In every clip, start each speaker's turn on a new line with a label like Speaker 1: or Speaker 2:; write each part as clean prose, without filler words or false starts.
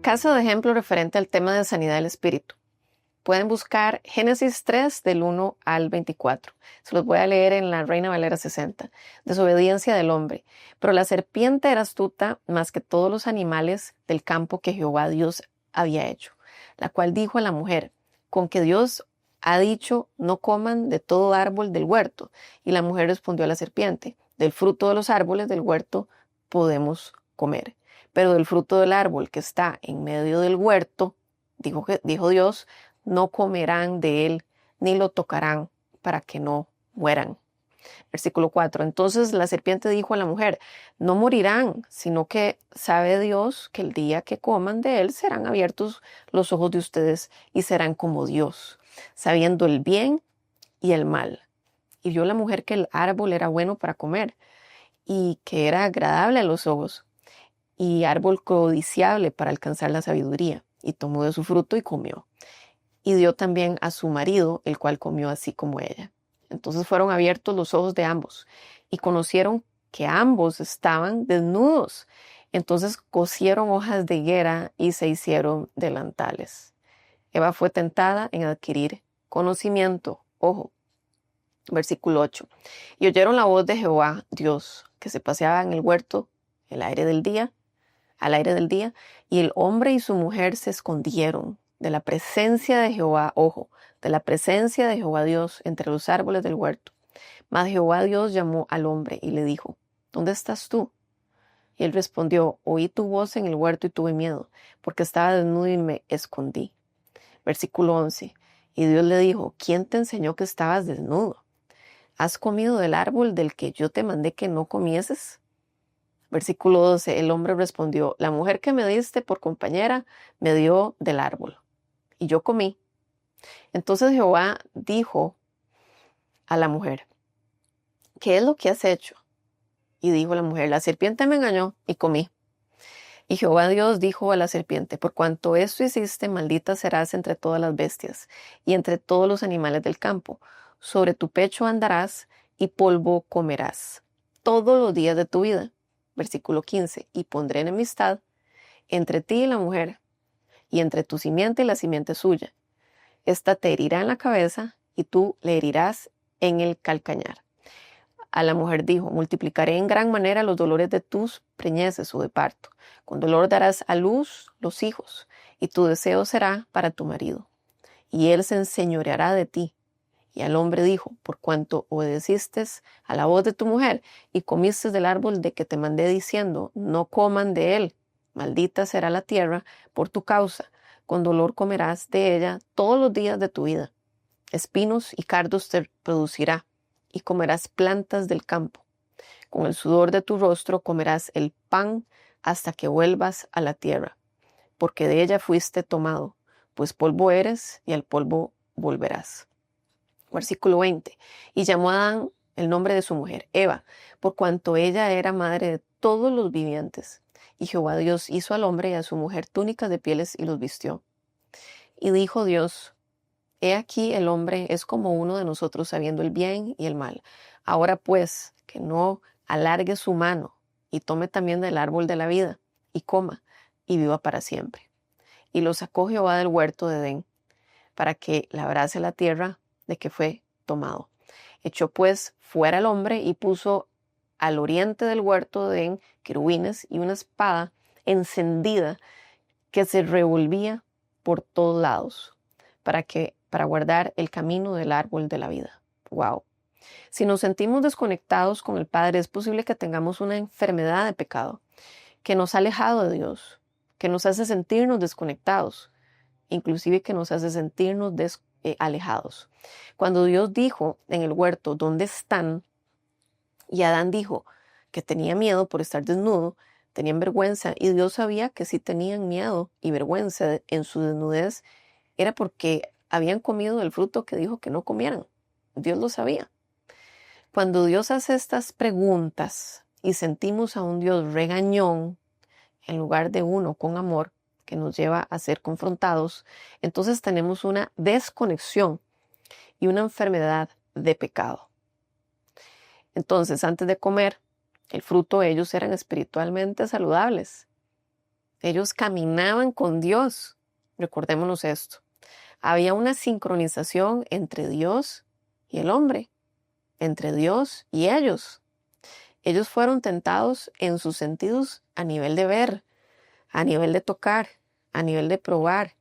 Speaker 1: clase de ejemplo referente al tema de sanidad del espíritu. Pueden buscar Génesis 3 del 1 al 24. Se los voy a leer en la Reina Valera 60. Desobediencia del hombre. Pero la serpiente era astuta más que todos los animales del campo que Jehová Dios había hecho, la cual dijo a la mujer: con que Dios ha dicho, no coman de todo árbol del huerto. Y la mujer respondió a la serpiente: del fruto de los árboles del huerto podemos comer, pero del fruto del árbol que está en medio del huerto, dijo Dios, no comerán de él, ni lo tocarán, para que no mueran. Versículo 4. Entonces la serpiente dijo a la mujer: no morirán, sino que sabe Dios que el día que coman de él serán abiertos los ojos de ustedes y serán como Dios, sabiendo el bien y el mal. Y vio la mujer que el árbol era bueno para comer y que era agradable a los ojos, y árbol codiciable para alcanzar la sabiduría, y tomó de su fruto y comió. Y dio también a su marido, el cual comió así como ella. Entonces fueron abiertos los ojos de ambos, y conocieron que ambos estaban desnudos. Entonces cosieron hojas de higuera y se hicieron delantales. Eva fue tentada en adquirir conocimiento. Ojo. Versículo 8. Y oyeron la voz de Jehová Dios, que se paseaba en el huerto al aire del día, y el hombre y su mujer se escondieron de la presencia de Jehová, ojo, de la presencia de Jehová Dios entre los árboles del huerto. Mas Jehová Dios llamó al hombre y le dijo: ¿dónde estás tú? Y él respondió: oí tu voz en el huerto y tuve miedo, porque estaba desnudo y me escondí. Versículo 11. Y Dios le dijo: ¿quién te enseñó que estabas desnudo? ¿Has comido del árbol del que yo te mandé que no comieses? Versículo 12. El hombre respondió: la mujer que me diste por compañera me dio del árbol, y yo comí. Entonces Jehová dijo a la mujer: ¿qué es lo que has hecho? Y dijo la mujer: la serpiente me engañó y comí. Y Jehová Dios dijo a la serpiente: por cuanto esto hiciste, maldita serás entre todas las bestias y entre todos los animales del campo. Sobre tu pecho andarás y polvo comerás todos los días de tu vida. Versículo 15. Y pondré enemistad entre ti y la mujer, y entre tu simiente y la simiente suya. Esta te herirá en la cabeza, y tú le herirás en el calcañar. A la mujer dijo: multiplicaré en gran manera los dolores de tus preñeces o de parto. Con dolor darás a luz los hijos, y tu deseo será para tu marido, y él se enseñoreará de ti. Y al hombre dijo: por cuanto obedeciste a la voz de tu mujer, y comiste del árbol de que te mandé diciendo, no coman de él, maldita será la tierra por tu causa, con dolor comerás de ella todos los días de tu vida. Espinos y cardos te producirá, y comerás plantas del campo. Con el sudor de tu rostro comerás el pan hasta que vuelvas a la tierra, porque de ella fuiste tomado, pues polvo eres y al polvo volverás. Versículo 20. Y llamó a Adán el nombre de su mujer, Eva, por cuanto ella era madre de todos los vivientes. Y Jehová Dios hizo al hombre y a su mujer túnicas de pieles y los vistió. Y dijo Dios: he aquí el hombre es como uno de nosotros, sabiendo el bien y el mal. Ahora pues, que no alargue su mano y tome también del árbol de la vida y coma y viva para siempre. Y lo sacó Jehová del huerto de Edén para que labrase la tierra de que fue tomado. Echó pues fuera el hombre y puso al oriente del huerto de Edén querubines y una espada encendida que se revolvía por todos lados para guardar el camino del árbol de la vida. Wow. Si nos sentimos desconectados con el Padre, es posible que tengamos una enfermedad de pecado que nos ha alejado de Dios, que nos hace sentirnos desconectados, inclusive que nos hace sentirnos alejados. Cuando Dios dijo en el huerto: ¿dónde están? Y Adán dijo que tenía miedo por estar desnudo, tenían vergüenza, y Dios sabía que si tenían miedo y vergüenza en su desnudez, era porque habían comido del fruto que dijo que no comieran. Dios lo sabía. Cuando Dios hace estas preguntas y sentimos a un Dios regañón, en lugar de uno con amor, que nos lleva a ser confrontados, entonces tenemos una desconexión y una enfermedad de pecado. Entonces, antes de comer el fruto, ellos eran espiritualmente saludables. Ellos caminaban con Dios. Recordémonos esto. Había una sincronización entre Dios y el hombre, entre Dios y ellos. Ellos fueron tentados en sus sentidos a nivel de ver, a nivel de tocar, a nivel de probar.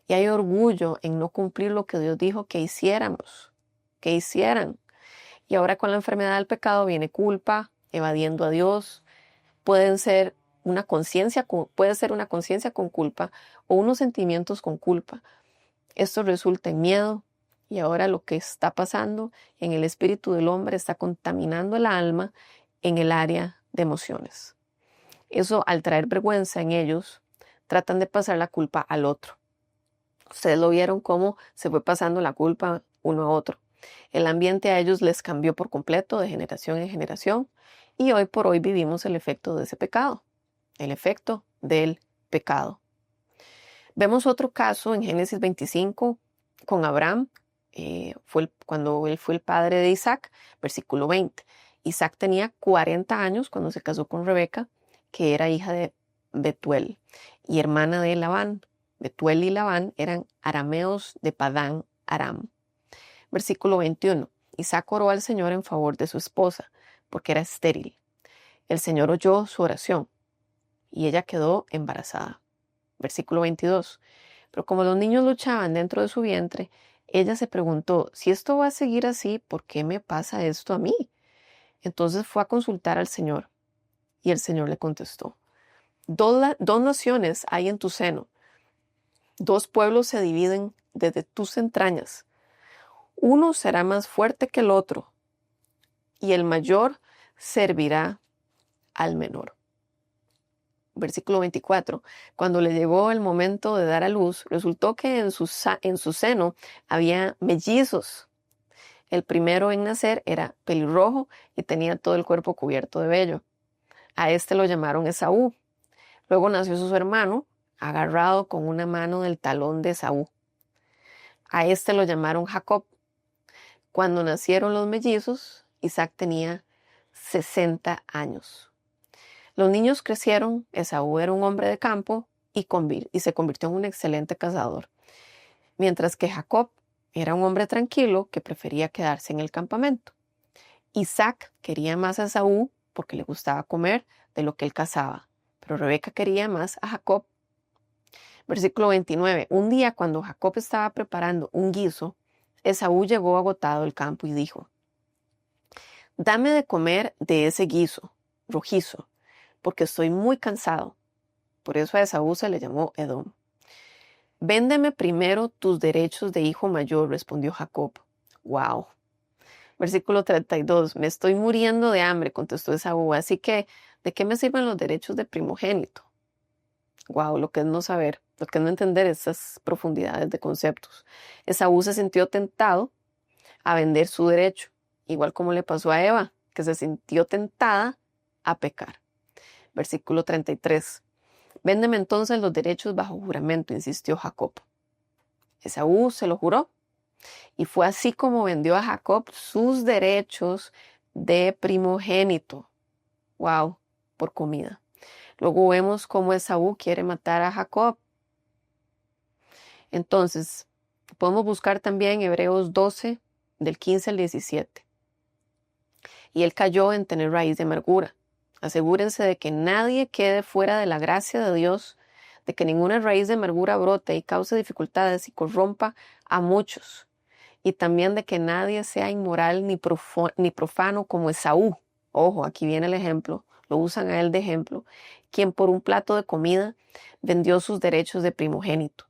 Speaker 1: Y hay orgullo en no cumplir lo que Dios dijo que hiciéramos, que hicieran. Y ahora con la enfermedad del pecado viene culpa, evadiendo a Dios. Puede ser una conciencia con culpa o unos sentimientos con culpa. Esto resulta en miedo y ahora lo que está pasando en el espíritu del hombre está contaminando el alma en el área de emociones. Eso, al traer vergüenza en ellos, tratan de pasar la culpa al otro. Ustedes lo vieron cómo se fue pasando la culpa uno a otro. El ambiente a ellos les cambió por completo de generación en generación y hoy por hoy vivimos el efecto de ese pecado, el efecto del pecado. Vemos otro caso en Génesis 25 con Abraham, cuando él fue el padre de Isaac, versículo 20. Isaac tenía 40 años cuando se casó con Rebeca, que era hija de Betuel y hermana de Labán. Betuel y Labán eran arameos de Padán Aram. Versículo 21. Isaac oró al Señor en favor de su esposa, porque era estéril. El Señor oyó su oración y ella quedó embarazada. Versículo 22. Pero como los niños luchaban dentro de su vientre, ella se preguntó, si esto va a seguir así, ¿por qué me pasa esto a mí? Entonces fue a consultar al Señor y el Señor le contestó, dos naciones hay en tu seno, dos pueblos se dividen desde tus entrañas. Uno será más fuerte que el otro y el mayor servirá al menor. Versículo 24. Cuando le llegó el momento de dar a luz, resultó que en su seno había mellizos. El primero en nacer era pelirrojo y tenía todo el cuerpo cubierto de vello. A este lo llamaron Esaú. Luego nació su hermano, agarrado con una mano del talón de Esaú. A este lo llamaron Jacob. Cuando nacieron los mellizos, Isaac tenía 60 años. Los niños crecieron, Esaú era un hombre de campo y se convirtió en un excelente cazador, mientras que Jacob era un hombre tranquilo que prefería quedarse en el campamento. Isaac quería más a Esaú porque le gustaba comer de lo que él cazaba, pero Rebeca quería más a Jacob. Versículo 29. Un día cuando Jacob estaba preparando un guiso, Esaú llegó agotado del campo y dijo, dame de comer de ese guiso rojizo, porque estoy muy cansado. Por eso a Esaú se le llamó Edom. Véndeme primero tus derechos de hijo mayor, respondió Jacob. Wow. Versículo 32. Me estoy muriendo de hambre, contestó Esaú, así que, ¿de qué me sirven los derechos de primogénito? Wow, lo que es no saber, lo que es no entender estas profundidades de conceptos. Esaú se sintió tentado a vender su derecho, igual como le pasó a Eva, que se sintió tentada a pecar. Versículo 33. Véndeme entonces los derechos bajo juramento, insistió Jacob. Esaú se lo juró y fue así como vendió a Jacob sus derechos de primogénito. Wow, por comida. Luego vemos cómo Esaú quiere matar a Jacob. Entonces, podemos buscar también Hebreos 12, del 15 al 17. Y él cayó en tener raíz de amargura. Asegúrense de que nadie quede fuera de la gracia de Dios, de que ninguna raíz de amargura brote y cause dificultades y corrompa a muchos. Y también de que nadie sea inmoral ni profano como Esaú. Ojo, aquí viene el ejemplo. Lo usan a él de ejemplo. Quien por un plato de comida vendió sus derechos de primogénito.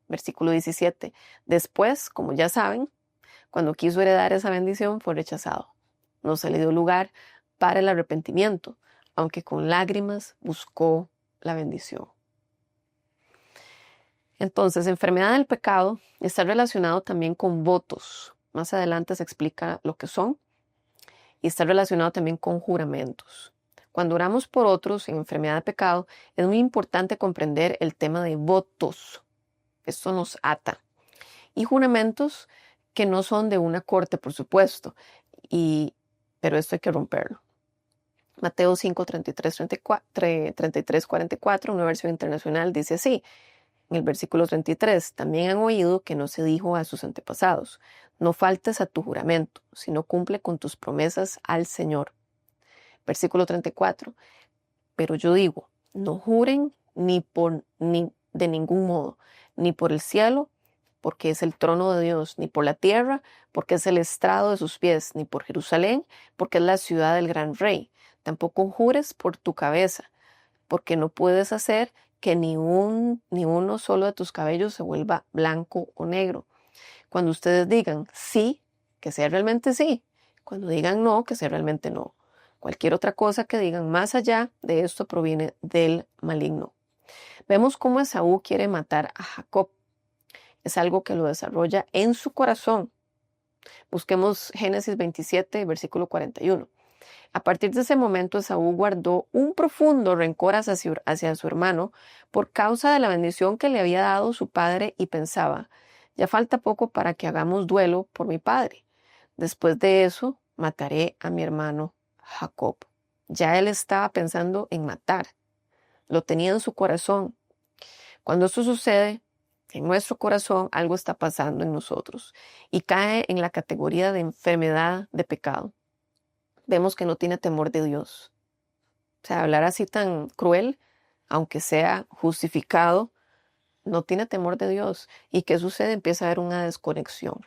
Speaker 1: Versículo 17. Después, como ya saben, cuando quiso heredar esa bendición fue rechazado. No se le dio lugar para el arrepentimiento, aunque con lágrimas buscó la bendición. Entonces, enfermedad del pecado está relacionado también con votos. Más adelante se explica lo que son. Y está relacionado también con juramentos. Cuando oramos por otros en enfermedad de pecado, es muy importante comprender el tema de votos. Esto nos ata. Y juramentos que no son de una corte, por supuesto, pero esto hay que romperlo. Mateo 5, 33, 44, una versión internacional, dice así, en el versículo 33, también han oído que no se dijo a sus antepasados, no faltes a tu juramento, sino cumple con tus promesas al Señor. Versículo 34, pero yo digo, no juren ni de ningún modo, ni por el cielo, porque es el trono de Dios, ni por la tierra, porque es el estrado de sus pies, ni por Jerusalén, porque es la ciudad del gran rey. Tampoco jures por tu cabeza, porque no puedes hacer que ni uno solo de tus cabellos se vuelva blanco o negro. Cuando ustedes digan sí, que sea realmente sí. Cuando digan no, que sea realmente no. Cualquier otra cosa que digan más allá de esto proviene del maligno. Vemos cómo Esaú quiere matar a Jacob. Es algo que lo desarrolla en su corazón. Busquemos Génesis 27, versículo 41. A partir de ese momento, Esaú guardó un profundo rencor hacia su hermano por causa de la bendición que le había dado su padre y pensaba, ya falta poco para que hagamos duelo por mi padre. Después de eso, mataré a mi hermano Jacob. Ya él estaba pensando en matar. Lo tenía en su corazón. Cuando esto sucede, en nuestro corazón algo está pasando en nosotros y cae en la categoría de enfermedad de pecado. Vemos que no tiene temor de Dios. O sea, hablar así tan cruel, aunque sea justificado, no tiene temor de Dios. ¿Y qué sucede? Empieza a haber una desconexión.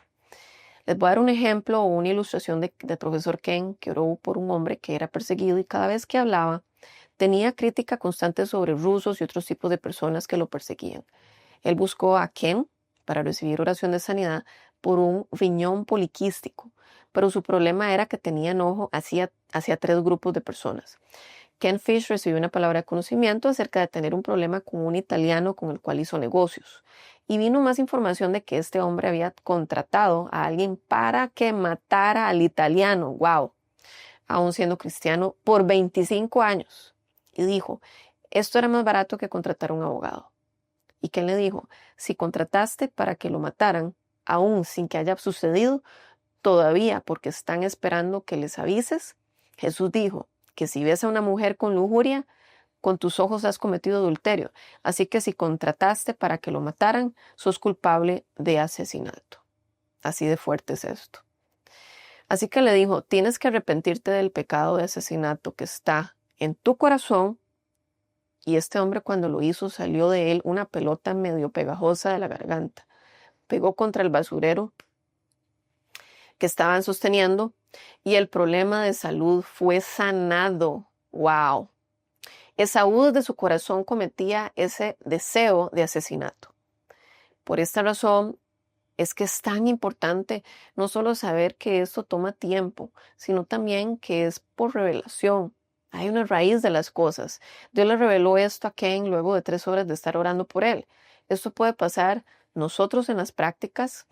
Speaker 1: Les voy a dar un ejemplo o una ilustración del profesor Ken, que oró por un hombre que era perseguido y cada vez que hablaba tenía crítica constante sobre rusos y otros tipos de personas que lo perseguían. Él buscó a Ken para recibir oración de sanidad por un riñón poliquístico, pero su problema era que tenía enojo hacia 3 grupos de personas. Ken Fish recibió una palabra de conocimiento acerca de tener un problema con un italiano con el cual hizo negocios. Y vino más información de que este hombre había contratado a alguien para que matara al italiano, wow, aún siendo cristiano, por 25 años. Y dijo, esto era más barato que contratar a un abogado. ¿Y Ken le dijo? Si contrataste para que lo mataran, aún sin que haya sucedido, todavía porque están esperando que les avises, Jesús dijo que si ves a una mujer con lujuria, con tus ojos has cometido adulterio. Así que si contrataste para que lo mataran, sos culpable de asesinato. Así de fuerte es esto. Así que le dijo, tienes que arrepentirte del pecado de asesinato que está en tu corazón. Y este hombre cuando lo hizo salió de él una pelota medio pegajosa de la garganta. Pegó contra el basurero que estaban sosteniendo y el problema de salud fue sanado. ¡Wow! Esaú de su corazón cometía ese deseo de asesinato. Por esta razón es que es tan importante no solo saber que esto toma tiempo, sino también que es por revelación. Hay una raíz de las cosas. Dios le reveló esto a Ken luego de 3 horas de estar orando por él. Esto puede pasar nosotros en las prácticas,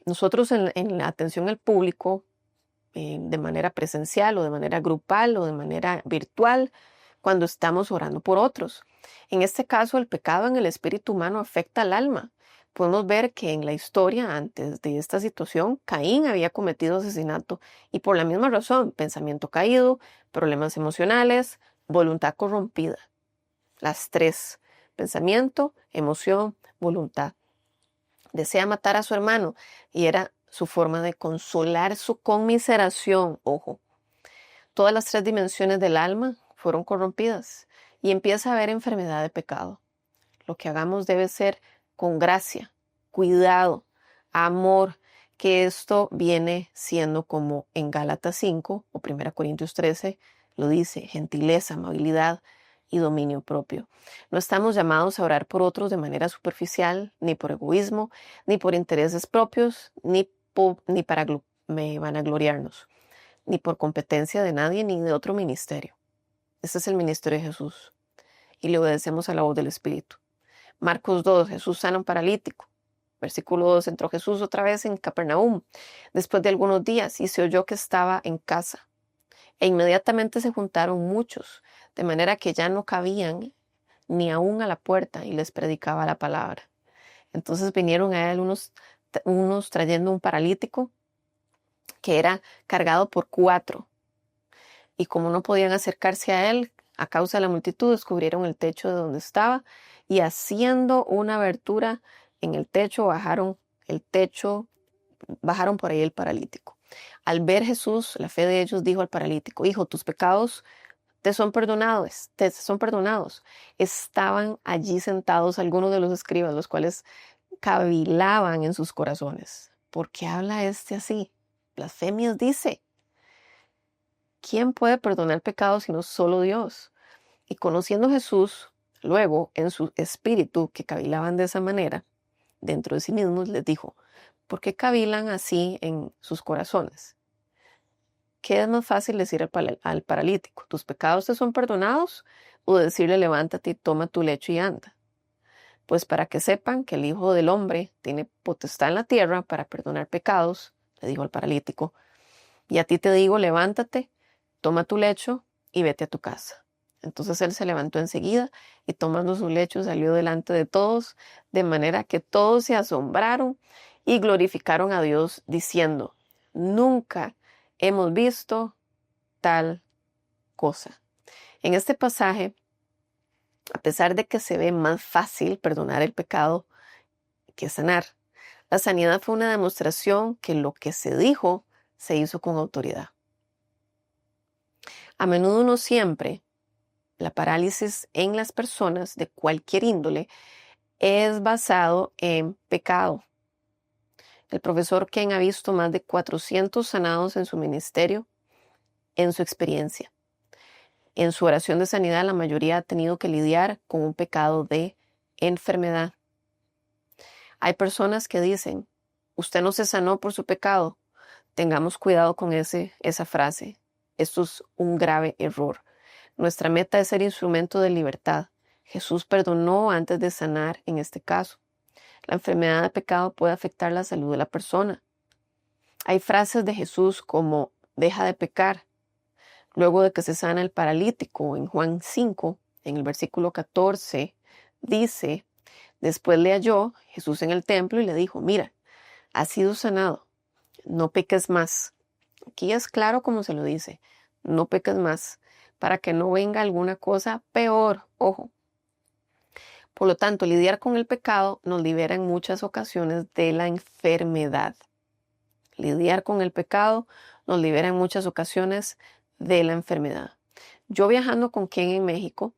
Speaker 1: nosotros en la atención al público, de manera presencial o de manera grupal o de manera virtual, cuando estamos orando por otros. En este caso, el pecado en el espíritu humano afecta al alma. Podemos ver que en la historia, antes de esta situación, Caín había cometido asesinato y por la misma razón, pensamiento caído, problemas emocionales, voluntad corrompida. Las 3, pensamiento, emoción, voluntad. Desea matar a su hermano y era su forma de consolar su conmiseración. Ojo, todas las 3 dimensiones del alma fueron corrompidas y empieza a haber enfermedad de pecado. Lo que hagamos debe ser con gracia, cuidado, amor, que esto viene siendo como en Gálatas 5 o 1 Corintios 13 lo dice, gentileza, amabilidad y dominio propio. No estamos llamados a orar por otros de manera superficial, ni por egoísmo, ni por intereses propios, ni para vanagloriarnos, ni por competencia de nadie ni de otro ministerio. Este es el ministerio de Jesús y le obedecemos a la voz del Espíritu. Marcos 2, Jesús sana a un paralítico. Versículo 2, entró Jesús otra vez en Capernaum después de algunos días y se oyó que estaba en casa. E inmediatamente se juntaron muchos, de manera que ya no cabían ni aún a la puerta y les predicaba la palabra. Entonces vinieron a él unos trayendo un paralítico que era cargado por 4. y como no podían acercarse a él a causa de la multitud, descubrieron el techo de donde estaba y haciendo una abertura en el techo, bajaron por ahí el paralítico. Al ver Jesús, la fe de ellos dijo al paralítico: hijo, tus pecados te son perdonados, te son perdonados. Estaban allí sentados algunos de los escribas, los cuales cavilaban en sus corazones. ¿Por qué habla este así? Blasfemias dice. ¿Quién puede perdonar pecados sino solo Dios? Y conociendo Jesús, luego en su espíritu, que cavilaban de esa manera, dentro de sí mismos, les dijo: ¿por qué cavilan así en sus corazones? ¿Qué es más fácil decir al paralítico: tus pecados te son perdonados? O decirle: levántate y toma tu lecho y anda. Pues para que sepan que el Hijo del Hombre tiene potestad en la tierra para perdonar pecados, le dijo al paralítico, y a ti te digo: levántate, toma tu lecho y vete a tu casa. Entonces él se levantó enseguida y tomando su lecho salió delante de todos, de manera que todos se asombraron y glorificaron a Dios diciendo: nunca hemos visto tal cosa. En este pasaje, a pesar de que se ve más fácil perdonar el pecado que sanar, la sanidad fue una demostración que lo que se dijo se hizo con autoridad. A menudo, no siempre, la parálisis en las personas de cualquier índole es basado en pecado. El profesor Ken ha visto más de 400 sanados en su ministerio, en su experiencia. En su oración de sanidad, la mayoría ha tenido que lidiar con un pecado de enfermedad. Hay personas que dicen: usted no se sanó por su pecado. Tengamos cuidado con esa frase. Esto es un grave error. Nuestra meta es ser instrumento de libertad. Jesús perdonó antes de sanar en este caso. La enfermedad de pecado puede afectar la salud de la persona. Hay frases de Jesús como: deja de pecar. Luego de que se sana el paralítico, en Juan 5, en el versículo 14, dice: después le halló Jesús en el templo y le dijo: mira, has sido sanado, no peques más. Aquí es claro como se lo dice: no peques más, para que no venga alguna cosa peor. Ojo. Por lo tanto, lidiar con el pecado nos libera en muchas ocasiones de la enfermedad. Lidiar con el pecado nos libera en muchas ocasiones de la enfermedad. Yo, viajando con Ken en México,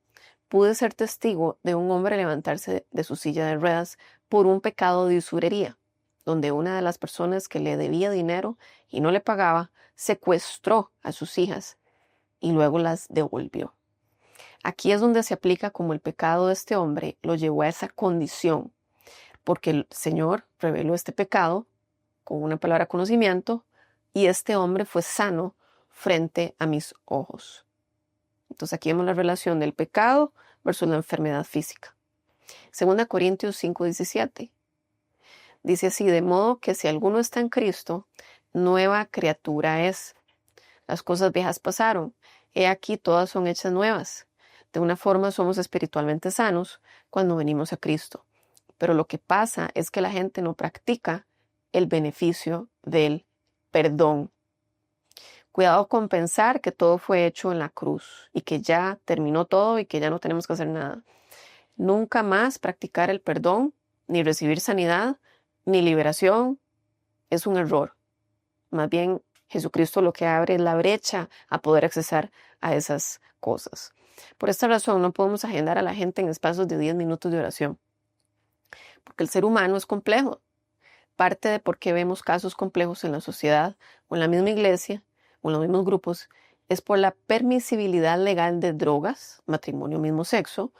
Speaker 1: pude ser testigo de un hombre levantarse de su silla de ruedas por un pecado de usurería, donde una de las personas que le debía dinero y no le pagaba, secuestró a sus hijas y luego las devolvió. Aquí es donde se aplica como el pecado de este hombre lo llevó a esa condición, porque el Señor reveló este pecado con una palabra conocimiento y este hombre fue sano frente a mis ojos. Entonces aquí vemos la relación del pecado versus la enfermedad física. 2 Corintios 5:17 dice así: de modo que si alguno está en Cristo, nueva criatura es. Las cosas viejas pasaron, he aquí todas son hechas nuevas. De una forma somos espiritualmente sanos cuando venimos a Cristo. Pero lo que pasa es que la gente no practica el beneficio del perdón. Cuidado con pensar que todo fue hecho en la cruz y que ya terminó todo y que ya no tenemos que hacer nada. Nunca más practicar el perdón, ni recibir sanidad, ni liberación, es un error. Más bien, Jesucristo lo que abre es la brecha a poder accesar a esas cosas. Por esta razón, no podemos agendar a la gente en espacios de 10 minutos de oración, porque el ser humano es complejo. Parte de por qué vemos casos complejos en la sociedad o en la misma iglesia o en los mismos grupos es por la permisibilidad legal de drogas, matrimonio mismo sexo,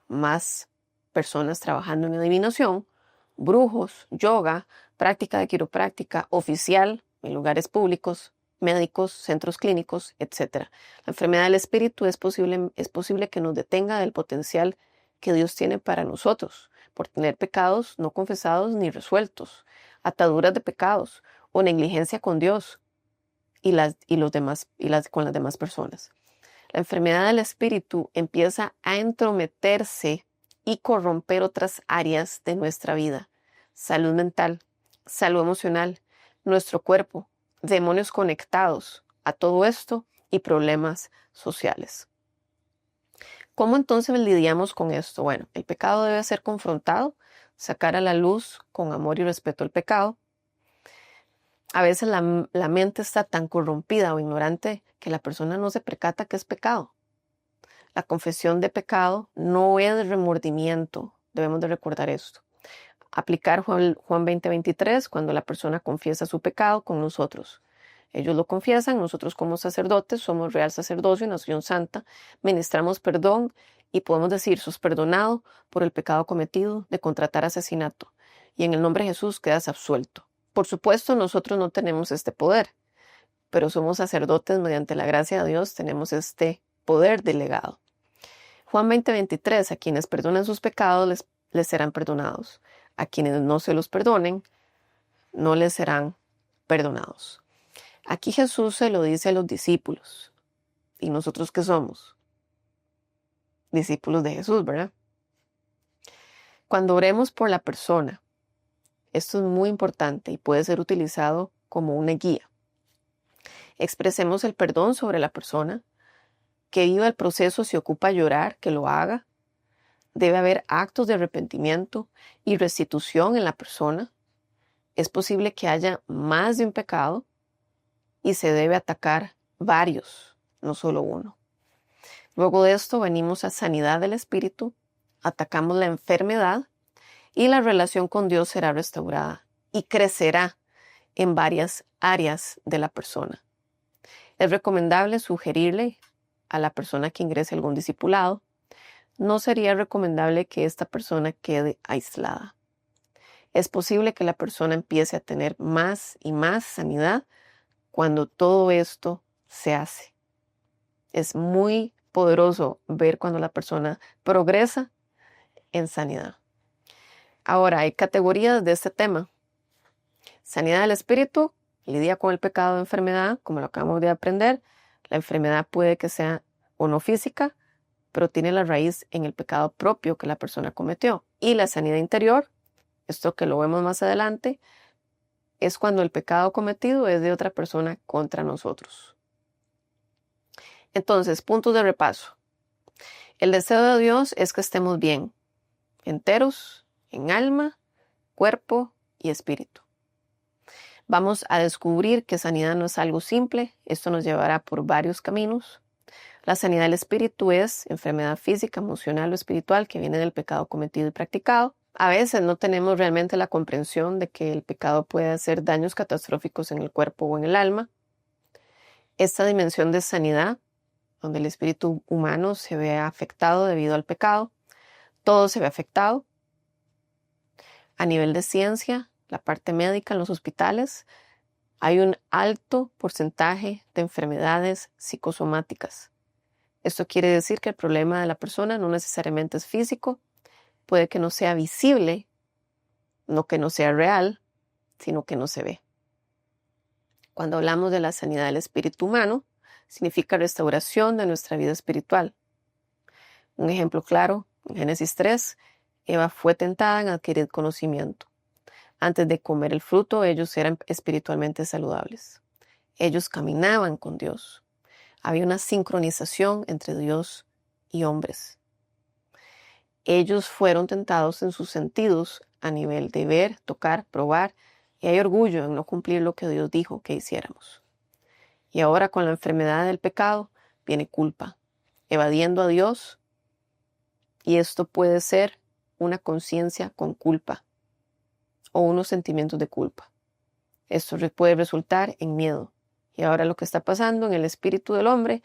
Speaker 1: más personas trabajando en adivinación, brujos, yoga, práctica de quiropráctica oficial en lugares públicos, médicos, centros clínicos, etc. La enfermedad del espíritu es posible que nos detenga del potencial que Dios tiene para nosotros, por tener pecados no confesados ni resueltos, ataduras de pecados o negligencia con Dios con las demás personas. La enfermedad del espíritu empieza a entrometerse y corromper otras áreas de nuestra vida: salud mental, salud emocional, nuestro cuerpo, demonios conectados. A todo esto y problemas sociales. ¿Cómo entonces lidiamos con esto? Bueno, el pecado debe ser confrontado, sacar a la luz con amor y respeto al pecado. A veces la mente está tan corrompida o ignorante que la persona no se percata que es pecado. La confesión de pecado no es remordimiento, debemos de recordar esto. Aplicar Juan 20:23 cuando la persona confiesa su pecado con nosotros. Ellos lo confiesan, nosotros como sacerdotes somos real sacerdocio y nación santa, ministramos perdón y podemos decir, sos perdonado por el pecado cometido de contratar asesinato y en el nombre de Jesús quedas absuelto. Por supuesto, nosotros no tenemos este poder, pero somos sacerdotes mediante la gracia de Dios, tenemos este poder delegado. Juan 20:23, a quienes perdonan sus pecados les serán perdonados. A quienes no se los perdonen, no les serán perdonados. Aquí Jesús se lo dice a los discípulos. ¿Y nosotros qué somos? Discípulos de Jesús, ¿verdad? Cuando oremos por la persona, esto es muy importante y puede ser utilizado como una guía. Expresemos el perdón sobre la persona, que viva el proceso, si ocupa llorar, que lo haga. Debe haber actos de arrepentimiento y restitución en la persona. Es posible que haya más de un pecado y se debe atacar varios, no solo uno. Luego de esto venimos a sanidad del espíritu, atacamos la enfermedad y la relación con Dios será restaurada y crecerá en varias áreas de la persona. Es recomendable sugerirle a la persona que ingrese algún discipulado. No sería recomendable que esta persona quede aislada. Es posible que la persona empiece a tener más y más sanidad cuando todo esto se hace. Es muy poderoso ver cuando la persona progresa en sanidad. Ahora, hay categorías de este tema. Sanidad del espíritu, lidia con el pecado de enfermedad, como lo acabamos de aprender. La enfermedad puede que sea o no física, pero tiene la raíz en el pecado propio que la persona cometió. Y la sanidad interior, esto que lo vemos más adelante, es cuando el pecado cometido es de otra persona contra nosotros. Entonces, puntos de repaso. El deseo de Dios es que estemos bien, enteros, en alma, cuerpo y espíritu. Vamos a descubrir que sanidad no es algo simple, esto nos llevará por varios caminos. La sanidad del espíritu es enfermedad física, emocional o espiritual que viene del pecado cometido y practicado. A veces no tenemos realmente la comprensión de que el pecado puede hacer daños catastróficos en el cuerpo o en el alma. Esta dimensión de sanidad, donde el espíritu humano se ve afectado debido al pecado, todo se ve afectado. A nivel de ciencia, la parte médica en los hospitales, hay un alto porcentaje de enfermedades psicosomáticas. Esto quiere decir que el problema de la persona no necesariamente es físico, puede que no sea visible, no que no sea real, sino que no se ve. Cuando hablamos de la sanidad del espíritu humano, significa restauración de nuestra vida espiritual. Un ejemplo claro, en Génesis 3, Eva fue tentada en adquirir conocimiento. Antes de comer el fruto, ellos eran espiritualmente saludables. Ellos caminaban con Dios. Había una sincronización entre Dios y hombres. Ellos fueron tentados en sus sentidos a nivel de ver, tocar, probar, y hay orgullo en no cumplir lo que Dios dijo que hiciéramos. Y ahora con la enfermedad del pecado viene culpa, evadiendo a Dios, y esto puede ser una conciencia con culpa o unos sentimientos de culpa. Esto puede resultar en miedo. Y ahora lo que está pasando en el espíritu del hombre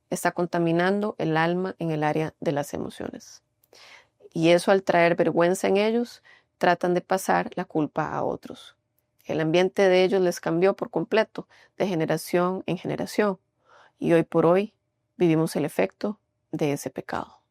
Speaker 1: está contaminando el alma en el área de las emociones. Y eso, al traer vergüenza en ellos, tratan de pasar la culpa a otros. El ambiente de ellos les cambió por completo, de generación en generación. Y hoy por hoy vivimos el efecto de ese pecado.